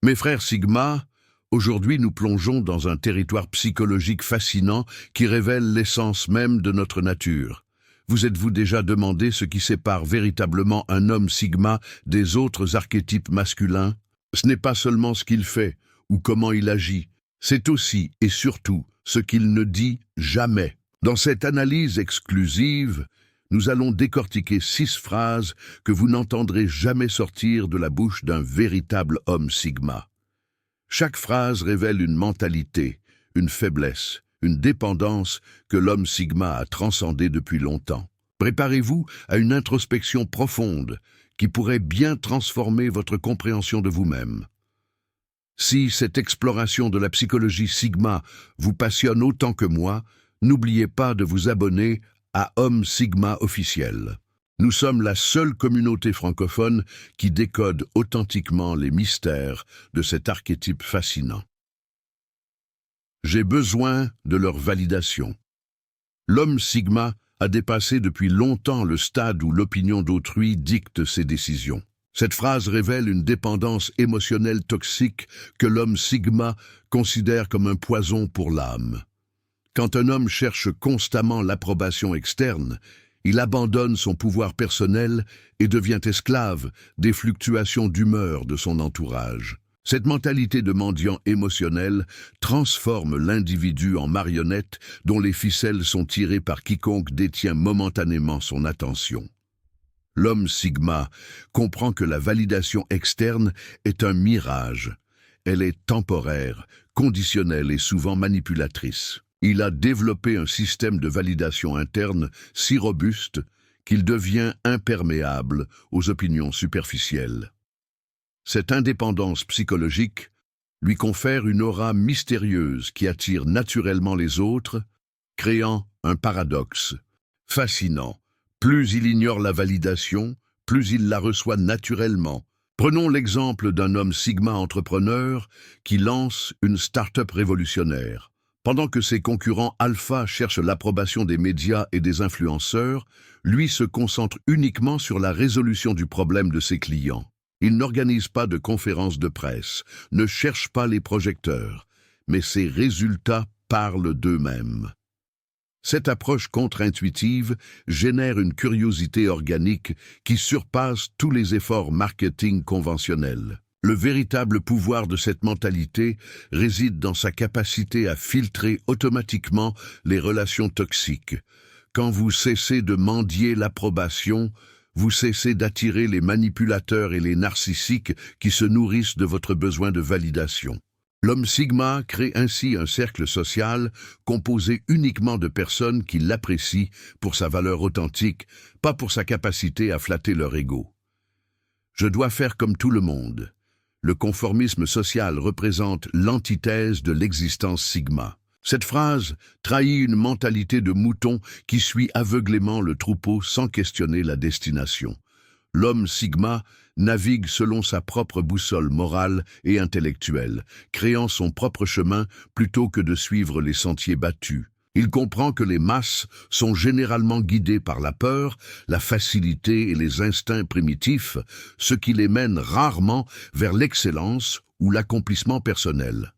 Mes frères Sigma, aujourd'hui nous plongeons dans un territoire psychologique fascinant qui révèle l'essence même de notre nature. Vous êtes-vous déjà demandé ce qui sépare véritablement un homme Sigma des autres archétypes masculins? Ce n'est pas seulement ce qu'il fait ou comment il agit, c'est aussi et surtout ce qu'il ne dit jamais. Dans cette analyse exclusive, nous allons décortiquer 6 phrases que vous n'entendrez jamais sortir de la bouche d'un véritable homme Sigma. Chaque phrase révèle une mentalité, une faiblesse, une dépendance que l'homme Sigma a transcendée depuis longtemps. Préparez-vous à une introspection profonde qui pourrait bien transformer votre compréhension de vous-même. Si cette exploration de la psychologie Sigma vous passionne autant que moi, n'oubliez pas de vous abonner à Homme Sigma officiel. Nous sommes la seule communauté francophone qui décode authentiquement les mystères de cet archétype fascinant. J'ai besoin de leur validation. L'homme Sigma a dépassé depuis longtemps le stade où l'opinion d'autrui dicte ses décisions. Cette phrase révèle une dépendance émotionnelle toxique que l'homme Sigma considère comme un poison pour l'âme. Quand un homme cherche constamment l'approbation externe, il abandonne son pouvoir personnel et devient esclave des fluctuations d'humeur de son entourage. Cette mentalité de mendiant émotionnel transforme l'individu en marionnette dont les ficelles sont tirées par quiconque détient momentanément son attention. L'homme Sigma comprend que la validation externe est un mirage. Elle est temporaire, conditionnelle et souvent manipulatrice. Il a développé un système de validation interne si robuste qu'il devient imperméable aux opinions superficielles. Cette indépendance psychologique lui confère une aura mystérieuse qui attire naturellement les autres, créant un paradoxe fascinant. Plus il ignore la validation, plus il la reçoit naturellement. Prenons l'exemple d'un homme Sigma entrepreneur qui lance une start-up révolutionnaire. Pendant que ses concurrents alpha cherchent l'approbation des médias et des influenceurs, lui se concentre uniquement sur la résolution du problème de ses clients. Il n'organise pas de conférences de presse, ne cherche pas les projecteurs, mais ses résultats parlent d'eux-mêmes. Cette approche contre-intuitive génère une curiosité organique qui surpasse tous les efforts marketing conventionnels. Le véritable pouvoir de cette mentalité réside dans sa capacité à filtrer automatiquement les relations toxiques. Quand vous cessez de mendier l'approbation, vous cessez d'attirer les manipulateurs et les narcissiques qui se nourrissent de votre besoin de validation. L'homme Sigma crée ainsi un cercle social composé uniquement de personnes qui l'apprécient pour sa valeur authentique, pas pour sa capacité à flatter leur ego. Je dois faire comme tout le monde. Le conformisme social représente l'antithèse de l'existence Sigma. Cette phrase trahit une mentalité de mouton qui suit aveuglément le troupeau sans questionner la destination. L'homme Sigma navigue selon sa propre boussole morale et intellectuelle, créant son propre chemin plutôt que de suivre les sentiers battus. Il comprend que les masses sont généralement guidées par la peur, la facilité et les instincts primitifs, ce qui les mène rarement vers l'excellence ou l'accomplissement personnel.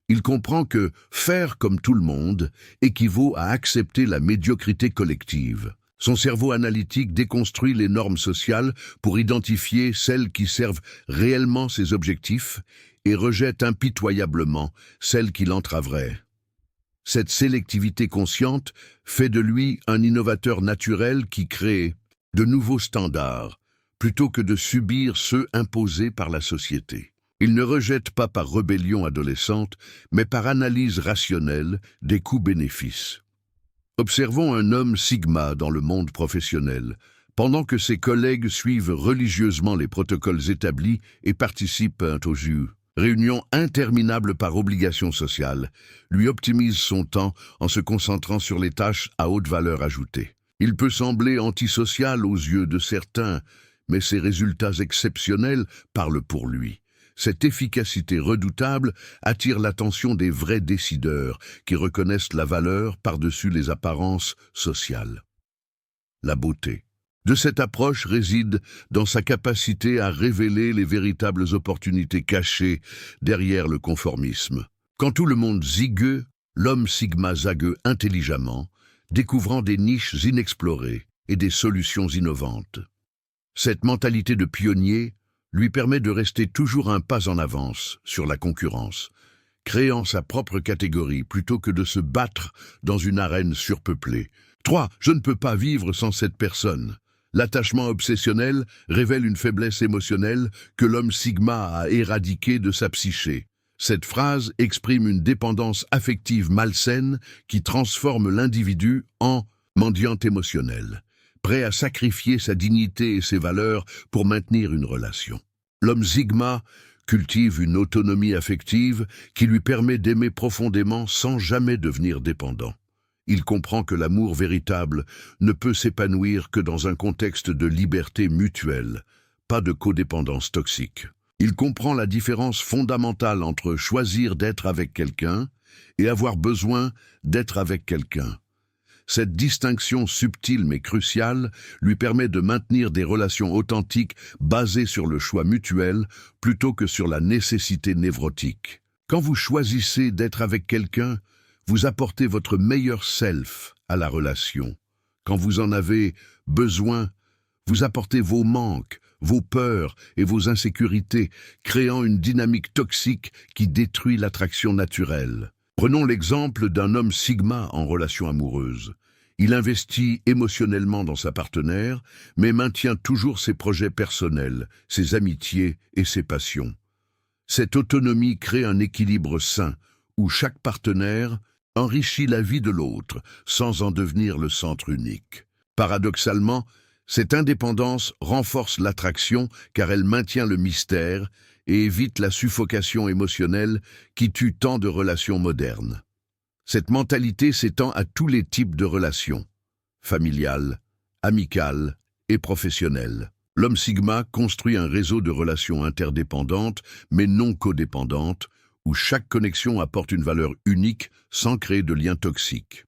Il comprend que faire comme tout le monde équivaut à accepter la médiocrité collective. Son cerveau analytique déconstruit les normes sociales pour identifier celles qui servent réellement ses objectifs et rejette impitoyablement celles qui l'entraveraient. Cette sélectivité consciente fait de lui un innovateur naturel qui crée de nouveaux standards plutôt que de subir ceux imposés par la société. Il ne rejette pas par rébellion adolescente, mais par analyse rationnelle des coûts-bénéfices. Observons un homme Sigma dans le monde professionnel, pendant que ses collègues suivent religieusement les protocoles établis et participent aux réunions interminables par obligation sociale, lui optimise son temps en se concentrant sur les tâches à haute valeur ajoutée. Il peut sembler antisocial aux yeux de certains, mais ses résultats exceptionnels parlent pour lui. Cette efficacité redoutable attire l'attention des vrais décideurs qui reconnaissent la valeur par-dessus les apparences sociales. La beauté. de cette approche réside dans sa capacité à révéler les véritables opportunités cachées derrière le conformisme. Quand tout le monde zigue, l'homme sigma zague intelligemment, découvrant des niches inexplorées et des solutions innovantes. Cette mentalité de pionnier lui permet de rester toujours un pas en avance sur la concurrence, créant sa propre catégorie plutôt que de se battre dans une arène surpeuplée. 3. Je ne peux pas vivre sans cette personne. L'attachement obsessionnel révèle une faiblesse émotionnelle que l'homme sigma a éradiquée de sa psyché. Cette phrase exprime une dépendance affective malsaine qui transforme l'individu en mendiant émotionnel, prêt à sacrifier sa dignité et ses valeurs pour maintenir une relation. L'homme sigma cultive une autonomie affective qui lui permet d'aimer profondément sans jamais devenir dépendant. Il comprend que l'amour véritable ne peut s'épanouir que dans un contexte de liberté mutuelle, pas de codépendance toxique. Il comprend la différence fondamentale entre choisir d'être avec quelqu'un et avoir besoin d'être avec quelqu'un. Cette distinction subtile mais cruciale lui permet de maintenir des relations authentiques basées sur le choix mutuel plutôt que sur la nécessité névrotique. Quand vous choisissez d'être avec quelqu'un, vous apportez votre meilleur self à la relation. Quand vous en avez besoin, vous apportez vos manques, vos peurs et vos insécurités, créant une dynamique toxique qui détruit l'attraction naturelle. Prenons l'exemple d'un homme sigma en relation amoureuse. Il investit émotionnellement dans sa partenaire, mais maintient toujours ses projets personnels, ses amitiés et ses passions. Cette autonomie crée un équilibre sain, où chaque partenaire enrichit la vie de l'autre, sans en devenir le centre unique. Paradoxalement, cette indépendance renforce l'attraction car elle maintient le mystère et évite la suffocation émotionnelle qui tue tant de relations modernes. Cette mentalité s'étend à tous les types de relations, familiales, amicales et professionnelles. L'homme sigma construit un réseau de relations interdépendantes mais non codépendantes, où chaque connexion apporte une valeur unique sans créer de liens toxiques.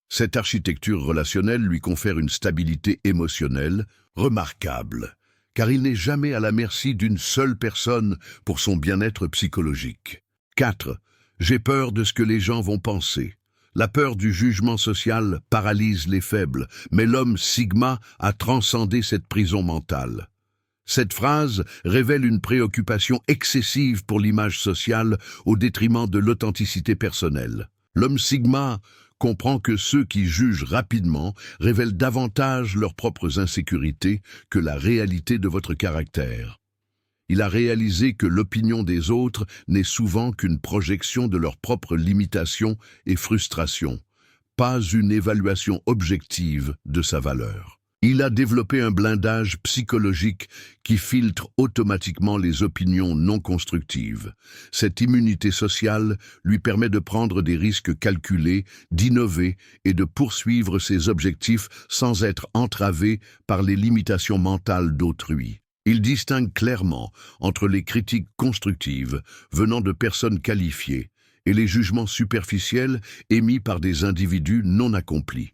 Cette architecture relationnelle lui confère une stabilité émotionnelle remarquable, car il n'est jamais à la merci d'une seule personne pour son bien-être psychologique. 4. J'ai peur de ce que les gens vont penser. La peur du jugement social paralyse les faibles, mais l'homme sigma a transcendé cette prison mentale. Cette phrase révèle une préoccupation excessive pour l'image sociale au détriment de l'authenticité personnelle. L'homme sigma comprend que ceux qui jugent rapidement révèlent davantage leurs propres insécurités que la réalité de votre caractère. Il a réalisé que l'opinion des autres n'est souvent qu'une projection de leurs propres limitations et frustrations, pas une évaluation objective de sa valeur. Il a développé un blindage psychologique qui filtre automatiquement les opinions non constructives. Cette immunité sociale lui permet de prendre des risques calculés, d'innover et de poursuivre ses objectifs sans être entravé par les limitations mentales d'autrui. Il distingue clairement entre les critiques constructives venant de personnes qualifiées et les jugements superficiels émis par des individus non accomplis.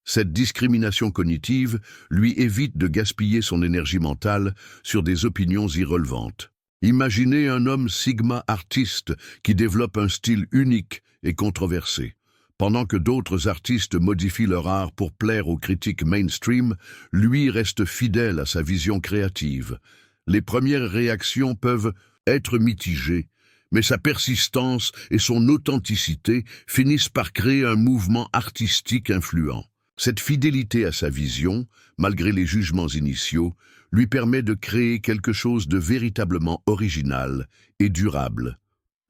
Cette discrimination cognitive lui évite de gaspiller son énergie mentale sur des opinions irrelevantes. Imaginez un homme sigma artiste qui développe un style unique et controversé. Pendant que d'autres artistes modifient leur art pour plaire aux critiques mainstream, lui reste fidèle à sa vision créative. Les premières réactions peuvent être mitigées, mais sa persistance et son authenticité finissent par créer un mouvement artistique influent. Cette fidélité à sa vision, malgré les jugements initiaux, lui permet de créer quelque chose de véritablement original et durable.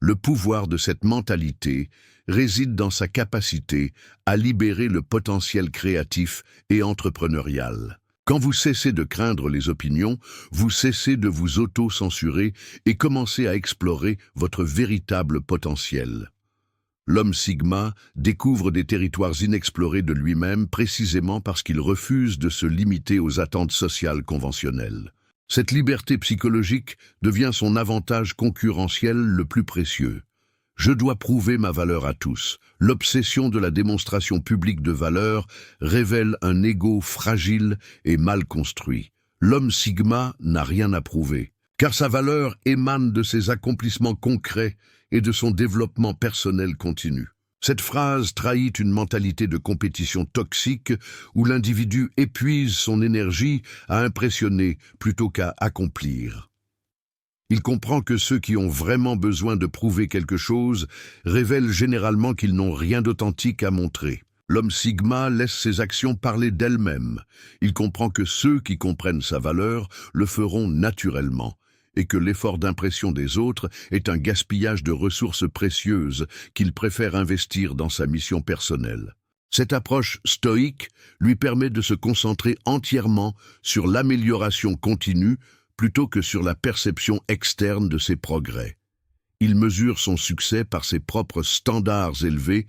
Le pouvoir de cette mentalité réside dans sa capacité à libérer le potentiel créatif et entrepreneurial. Quand vous cessez de craindre les opinions, vous cessez de vous auto-censurer et commencez à explorer votre véritable potentiel. L'homme sigma découvre des territoires inexplorés de lui-même précisément parce qu'il refuse de se limiter aux attentes sociales conventionnelles. Cette liberté psychologique devient son avantage concurrentiel le plus précieux. Je dois prouver ma valeur à tous. L'obsession de la démonstration publique de valeur révèle un ego fragile et mal construit. L'homme Sigma n'a rien à prouver, car sa valeur émane de ses accomplissements concrets et de son développement personnel continu. Cette phrase trahit une mentalité de compétition toxique où l'individu épuise son énergie à impressionner plutôt qu'à accomplir. Il comprend que ceux qui ont vraiment besoin de prouver quelque chose révèlent généralement qu'ils n'ont rien d'authentique à montrer. L'homme Sigma laisse ses actions parler d'elles-mêmes. Il comprend que ceux qui comprennent sa valeur le feront naturellement, et que l'effort d'impression des autres est un gaspillage de ressources précieuses qu'il préfère investir dans sa mission personnelle. Cette approche stoïque lui permet de se concentrer entièrement sur l'amélioration continue plutôt que sur la perception externe de ses progrès. Il mesure son succès par ses propres standards élevés,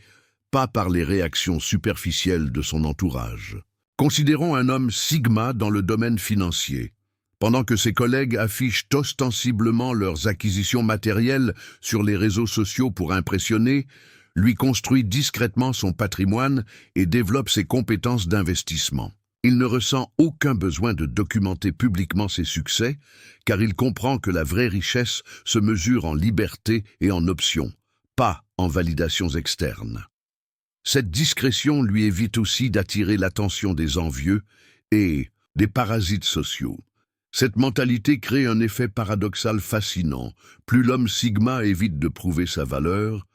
pas par les réactions superficielles de son entourage. Considérons un homme Sigma dans le domaine financier. Pendant que ses collègues affichent ostensiblement leurs acquisitions matérielles sur les réseaux sociaux pour impressionner, lui construit discrètement son patrimoine et développe ses compétences d'investissement. Il ne ressent aucun besoin de documenter publiquement ses succès, car il comprend que la vraie richesse se mesure en liberté et en options, pas en validations externes. Cette discrétion lui évite aussi d'attirer l'attention des envieux et des parasites sociaux. Cette mentalité crée un effet paradoxal fascinant. Plus l'homme Sigma évite de prouver sa valeur,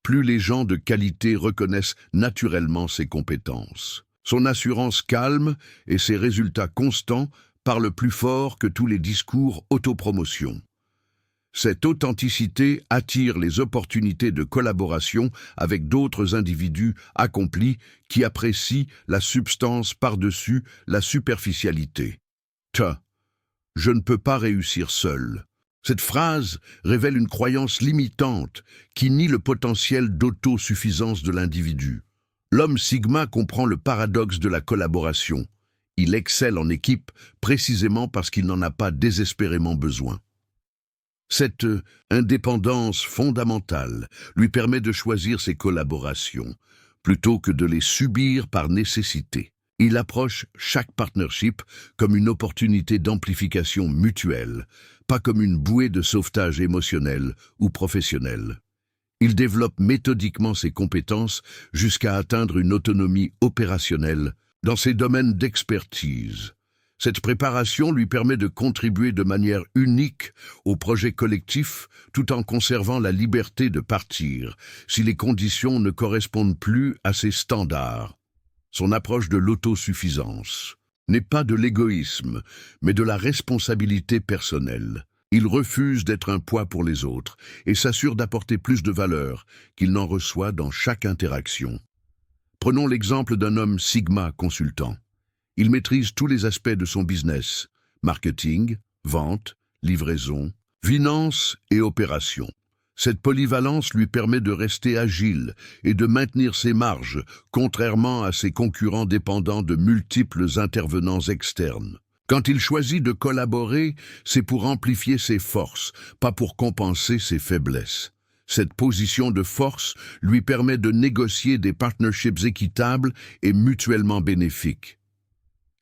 plus les gens de qualité reconnaissent naturellement ses compétences. Son assurance calme et ses résultats constants parlent plus fort que tous les discours autopromotion. Cette authenticité attire les opportunités de collaboration avec d'autres individus accomplis qui apprécient la substance par-dessus la superficialité. Je ne peux pas réussir seul. Cette phrase révèle une croyance limitante qui nie le potentiel d'autosuffisance de l'individu. L'homme Sigma comprend le paradoxe de la collaboration. Il excelle en équipe précisément parce qu'il n'en a pas désespérément besoin. Cette indépendance fondamentale lui permet de choisir ses collaborations plutôt que de les subir par nécessité. Il approche chaque partnership comme une opportunité d'amplification mutuelle, pas comme une bouée de sauvetage émotionnel ou professionnel. Il développe méthodiquement ses compétences jusqu'à atteindre une autonomie opérationnelle dans ses domaines d'expertise. Cette préparation lui permet de contribuer de manière unique au projet collectif tout en conservant la liberté de partir si les conditions ne correspondent plus à ses standards. Son approche de l'autosuffisance n'est pas de l'égoïsme, mais de la responsabilité personnelle. Il refuse d'être un poids pour les autres et s'assure d'apporter plus de valeur qu'il n'en reçoit dans chaque interaction. Prenons l'exemple d'un homme Sigma consultant. Il maîtrise tous les aspects de son business, marketing, vente, livraison, finance et opération. Cette polyvalence lui permet de rester agile et de maintenir ses marges, contrairement à ses concurrents dépendants de multiples intervenants externes. Quand il choisit de collaborer, c'est pour amplifier ses forces, pas pour compenser ses faiblesses. Cette position de force lui permet de négocier des partnerships équitables et mutuellement bénéfiques.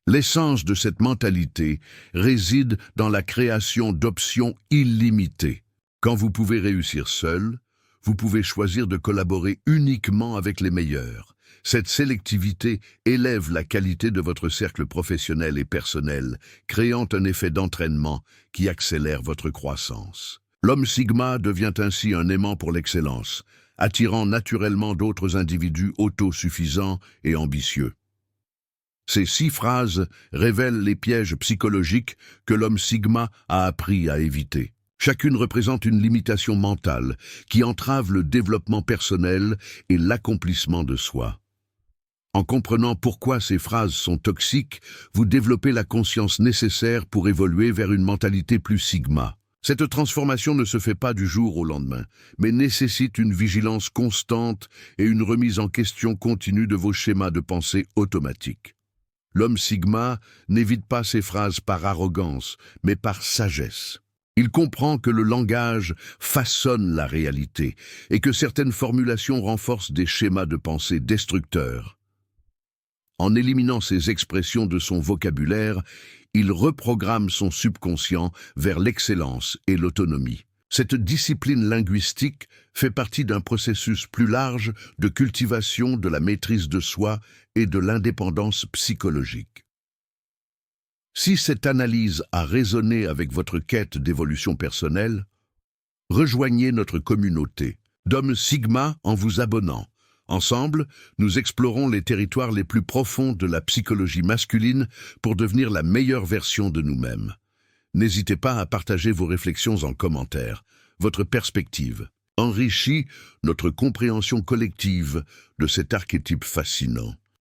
L'essence de cette mentalité réside dans la création d'options illimitées. Quand vous pouvez réussir seul, vous pouvez choisir de collaborer uniquement avec les meilleurs. Cette sélectivité élève la qualité de votre cercle professionnel et personnel, créant un effet d'entraînement qui accélère votre croissance. L'homme Sigma devient ainsi un aimant pour l'excellence, attirant naturellement d'autres individus autosuffisants et ambitieux. Ces 6 phrases révèlent les pièges psychologiques que l'homme Sigma a appris à éviter. Chacune représente une limitation mentale qui entrave le développement personnel et l'accomplissement de soi. En comprenant pourquoi ces phrases sont toxiques, vous développez la conscience nécessaire pour évoluer vers une mentalité plus Sigma. Cette transformation ne se fait pas du jour au lendemain, mais nécessite une vigilance constante et une remise en question continue de vos schémas de pensée automatiques. L'homme Sigma n'évite pas ces phrases par arrogance, mais par sagesse. Il comprend que le langage façonne la réalité et que certaines formulations renforcent des schémas de pensée destructeurs. En éliminant ces expressions de son vocabulaire, il reprogramme son subconscient vers l'excellence et l'autonomie. Cette discipline linguistique fait partie d'un processus plus large de cultivation de la maîtrise de soi et de l'indépendance psychologique. Si cette analyse a résonné avec votre quête d'évolution personnelle, rejoignez notre communauté d'Hommes Sigma en vous abonnant. Ensemble, nous explorons les territoires les plus profonds de la psychologie masculine pour devenir la meilleure version de nous-mêmes. N'hésitez pas à partager vos réflexions en commentaire. Votre perspective enrichit notre compréhension collective de cet archétype fascinant.